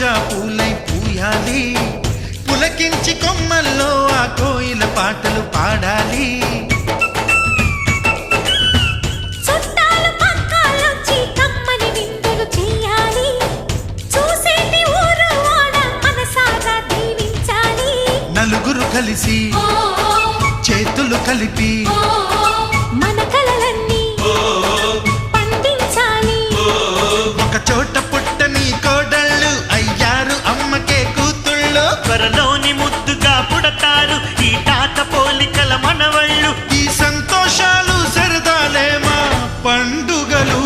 రోజా పూలై పూయాలి, పులకించి కొమ్మల్లో ఆ కోయిల పాటలు పాడాలి. నలుగురు కలిసి చేతులు కలిపి మన కలలన్నీ పండించాలి. ఒక చోట పుట్టని కోడళ్ళు అయ్యారు అమ్మకే కూతుళ్ళు. త్వరలోని ముద్దుగా పుడతారు ఈ తాత పోలికల మనవళ్ళు. ఈ సంతోషాలు సరదాలే మా పండుగలు.